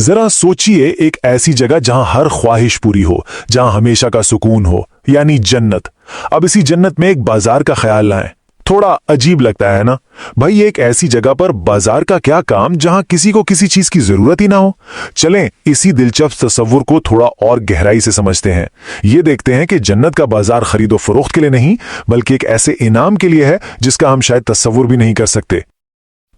जरा सोचिए एक ऐसी जगह जहां हर ख्वाहिश पूरी हो, जहां हमेशा का सुकून हो, यानी जन्नत। अब इसी जन्नत में एक बाजार का ख्याल लाएं। थोड़ा अजीब लगता है ना भाई, एक ऐसी जगह पर बाजार का क्या काम जहां किसी को किसी चीज की जरूरत ही ना हो। चलें इसी दिलचस्प तस्वुर को थोड़ा और गहराई से समझते हैं। ये देखते हैं कि जन्नत का बाजार खरीदो फरोख्त के लिए नहीं, बल्कि एक ऐसे इनाम के लिए है जिसका हम शायद तस्वुर भी नहीं कर सकते।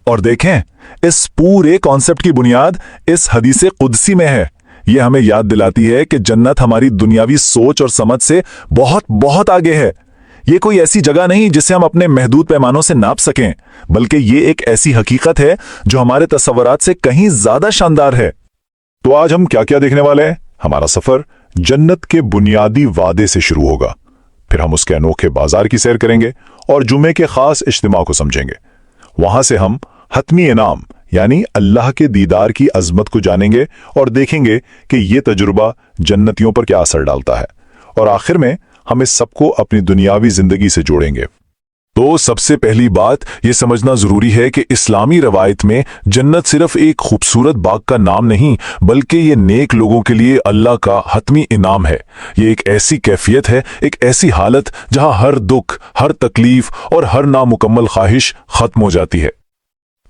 और देखें, इस पूरे कॉन्सेप्ट की बुनियाद इस हदीसे कुदसी में है। यह हमें याद दिलाती है कि जन्नत हमारी दुनियावी सोच और समझ से बहुत बहुत आगे है। ये कोई ऐसी जगह नहीं जिसे हम अपने महदूद पैमानों से नाप सकें, बल्कि ये एक ऐसी हकीकत है जो हमारे तस्वुरात से कहीं ज्यादा शानदार है। तो आज हम क्या क्या देखने वाले हैं? हमारा सफर जन्नत के बुनियादी वादे से शुरू होगा, फिर हम उसके अनोखे बाजार की सैर करेंगे और जुमे के खास इज्तिमा को समझेंगे। वहां से हम हतमी इनाम यानी अल्लाह के दीदार की अजमत को जानेंगे और देखेंगे कि यह तजुर्बा जन्नतियों पर क्या असर डालता है। और आखिर में हम इस सबको अपनी दुनियावी जिंदगी से जोड़ेंगे। तो सबसे पहली बात यह समझना जरूरी है कि इस्लामी रवायत में जन्नत सिर्फ एक खूबसूरत बाग का नाम नहीं, बल्कि ये नेक लोगों के लिए अल्लाह का हतमी इनाम है। ये एक ऐसी कैफियत है, एक ऐसी हालत जहां हर दुख, हर तकलीफ और हर नामुकम्मल ख्वाहिश खत्म हो जाती है।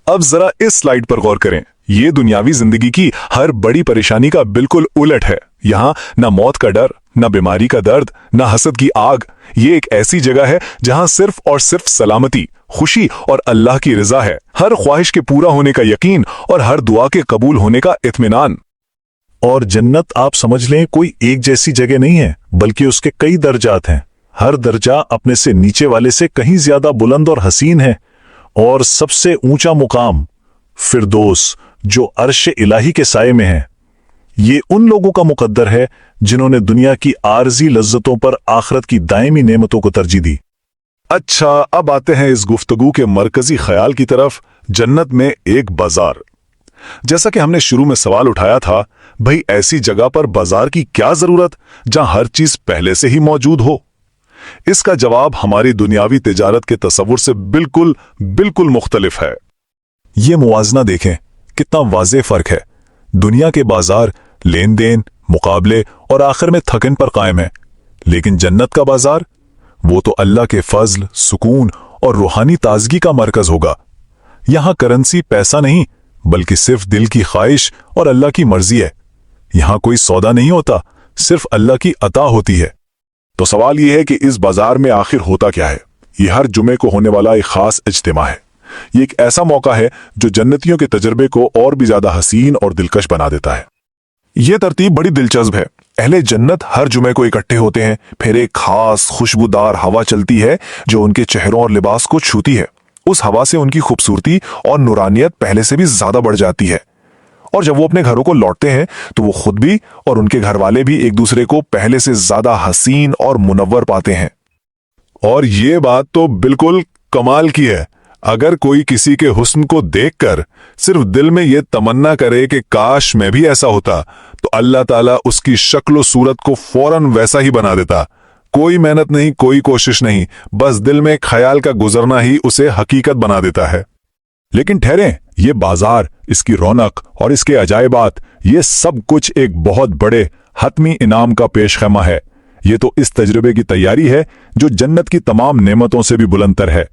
अब जरा इस स्लाइड पर गौर करें। ये दुनियावी जिंदगी की हर बड़ी परेशानी का बिल्कुल उलट है। यहां ना मौत का डर, ना बीमारी का दर्द, ना हसद की आग। ये एक ऐसी जगह है जहां सिर्फ और सिर्फ सलामती, खुशी और अल्लाह की रजा है। हर ख्वाहिश के पूरा होने का यकीन और हर दुआ के कबूल होने का इत्मीनान। और जन्नत आप समझ लें कोई एक जैसी जगह नहीं है, बल्कि उसके कई दर्जात हैं। हर दर्जा अपने से नीचे वाले से कहीं ज्यादा बुलंद और हसीन है। और सबसे ऊंचा मुकाम फिरदौस, जो अर्श इलाही के साये में है, ये उन लोगों का मुकद्दर है जिन्होंने दुनिया की आरजी लज्जतों पर आखिरत की दायमी नेमतों को तरजीह दी। अच्छा, अब आते हैं इस गुफ्तगू के मरकजी ख्याल की तरफ, जन्नत में एक बाजार। जैसा कि हमने शुरू में सवाल उठाया था, भाई ऐसी जगह पर बाजार की क्या जरूरत जहां हर चीज पहले से ही मौजूद हो? इसका जवाब हमारी दुनियावी तिजारत के तस्वुर से बिल्कुल बिल्कुल मुख्तलिफ है। ये मुवाजना देखें, कितना वाज़ेह फर्क है। दुनिया के बाजार लेन देन, मुकाबले और आखिर में थकन पर कायम है, लेकिन जन्नत का बाजार वो तो अल्लाह के फजल, सुकून और रूहानी ताजगी का मरकज होगा। यहां करेंसी पैसा नहीं, बल्कि सिर्फ दिल की ख्वाहिश और अल्लाह की मर्जी है। यहां कोई सौदा नहीं होता, सिर्फ अल्लाह की अता होती है। तो सवाल यह है कि इस बाजार में आखिर होता क्या है? यह हर जुमे को होने वाला एक खास इज्तिमा है। ये एक ऐसा मौका है जो जन्नतियों के तजर्बे को और भी ज्यादा हसीन और दिलकश बना देता है। यह तरतीब बड़ी दिलचस्प है। अहले जन्नत हर जुमे को इकट्ठे होते हैं, फिर एक खास खुशबूदार हवा चलती है जो उनके चेहरों और लिबास को छूती है। उस हवा से उनकी खूबसूरती और नूरानियत पहले से भी ज्यादा बढ़ जाती है। और जब वो अपने घरों को लौटते हैं तो वो खुद भी और उनके घर वाले भी एक दूसरे को पहले से ज्यादा हसीन और मुनव्वर पाते हैं। और ये बात तो बिल्कुल कमाल की है। अगर कोई किसी के हुस्न को देखकर सिर्फ दिल में ये तमन्ना करे कि काश मैं भी ऐसा होता, तो अल्लाह ताला उसकी शक्ल और सूरत को फौरन वैसा ही बना देता। कोई मेहनत नहीं, कोई कोशिश नहीं, बस दिल में ख्याल का गुजरना ही उसे हकीकत बना देता है। लेकिन ठहरें, ये बाजार, इसकी रौनक और इसके अजायबात, ये सब कुछ एक बहुत बड़े हतमी इनाम का पेशखैमा है। ये तो इस तजर्बे की तैयारी है जो जन्नत की तमाम नेमतों से भी बुलंदतर है।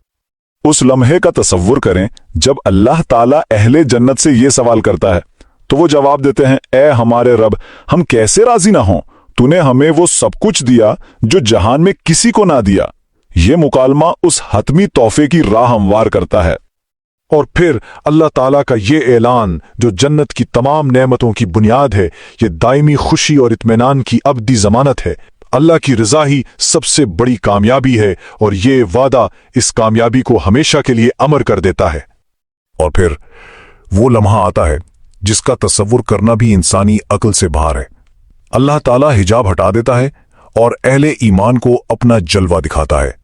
उस लम्हे का तसव्वुर करें जब अल्लाह ताला अहले जन्नत से ये सवाल करता है, तो वो जवाब देते हैं, ए हमारे रब, हम कैसे राजी ना हों? तूने हमें वो सब कुछ दिया जो जहान में किसी को ना दिया। ये मुकालमा उस हतमी तोहफे की राह हमवार करता है। और फिर अल्लाह ताला का ये ऐलान जो जन्नत की तमाम नेमतों की बुनियाद है, ये दायमी खुशी और इत्मीनान की अबदी जमानत है। अल्लाह की रज़ा ही सबसे बड़ी कामयाबी है और ये वादा इस कामयाबी को हमेशा के लिए अमर कर देता है। और फिर वो लम्हा आता है जिसका तसव्वुर करना भी इंसानी अक्ल से बाहर है। अल्लाह ताला हिजाब हटा देता है और अहले ईमान को अपना जलवा दिखाता है।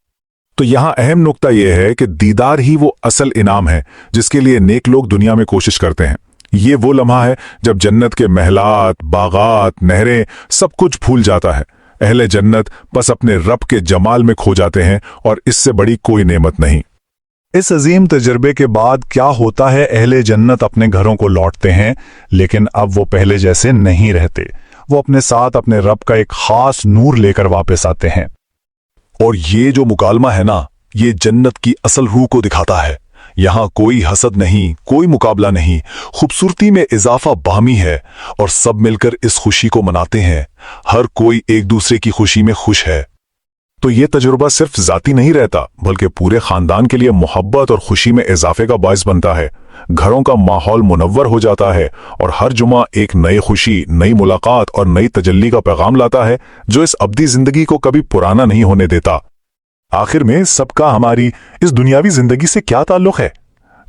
तो यहां अहम नुक्ता यह है कि दीदार ही वो असल इनाम है जिसके लिए नेक लोग दुनिया में कोशिश करते हैं। ये वो लम्हा है जब जन्नत के महलात, बागात, नहरें सब कुछ भूल जाता है। अहले जन्नत बस अपने रब के जमाल में खो जाते हैं और इससे बड़ी कोई नेमत नहीं। اس عظیم تجربے کے بعد کیا ہوتا ہے؟ اہل جنت اپنے گھروں کو لوٹتے ہیں، لیکن اب وہ پہلے جیسے نہیں رہتے۔ وہ اپنے ساتھ اپنے رب کا ایک خاص نور لے کر واپس آتے ہیں۔ اور یہ جو مکالمہ ہے نا، یہ جنت کی اصل روح کو دکھاتا ہے۔ یہاں کوئی حسد نہیں، کوئی مقابلہ نہیں، خوبصورتی میں اضافہ باہمی ہے، اور سب مل کر اس خوشی کو مناتے ہیں۔ ہر کوئی ایک دوسرے کی خوشی میں خوش ہے۔ تو یہ تجربہ صرف ذاتی نہیں رہتا، بلکہ پورے خاندان کے لیے محبت اور خوشی میں اضافے کا باعث بنتا ہے۔ گھروں کا ماحول منور ہو جاتا ہے، اور ہر جمعہ ایک نئی خوشی، نئی ملاقات اور نئی تجلی کا پیغام لاتا ہے، جو اس ابدی زندگی کو کبھی پرانا نہیں ہونے دیتا۔ آخر میں سب کا ہماری اس دنیاوی زندگی سے کیا تعلق ہے؟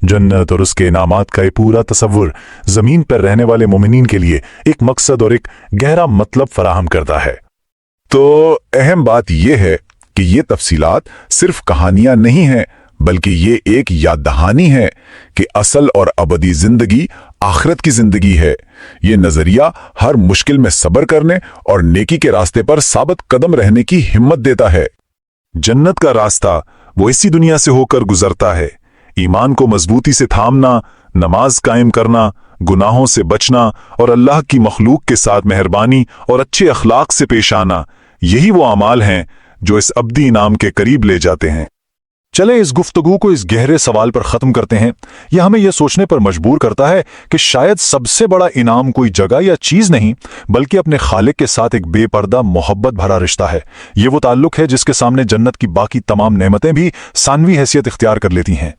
جنت اور اس کے انعامات کا یہ پورا تصور زمین پر رہنے والے مومنین کے لیے ایک مقصد اور ایک گہرا مطلب فراہم کرتا ہے۔ تو اہم بات یہ ہے کہ یہ تفصیلات صرف کہانیاں نہیں ہیں، بلکہ یہ ایک یاد دہانی ہے کہ اصل اور ابدی زندگی آخرت کی زندگی ہے۔ یہ نظریہ ہر مشکل میں صبر کرنے اور نیکی کے راستے پر ثابت قدم رہنے کی ہمت دیتا ہے۔ جنت کا راستہ وہ اسی دنیا سے ہو کر گزرتا ہے۔ ایمان کو مضبوطی سے تھامنا، نماز قائم کرنا، گناہوں سے بچنا اور اللہ کی مخلوق کے ساتھ مہربانی اور اچھے اخلاق سے پیش آنا، یہی وہ اعمال ہیں جو اس ابدی انعام کے قریب لے جاتے ہیں۔ چلیں اس گفتگو کو اس گہرے سوال پر ختم کرتے ہیں۔ یہ ہمیں یہ سوچنے پر مجبور کرتا ہے کہ شاید سب سے بڑا انعام کوئی جگہ یا چیز نہیں، بلکہ اپنے خالق کے ساتھ ایک بے پردہ محبت بھرا رشتہ ہے۔ یہ وہ تعلق ہے جس کے سامنے جنت کی باقی تمام نعمتیں بھی ثانوی حیثیت اختیار کر لیتی ہیں۔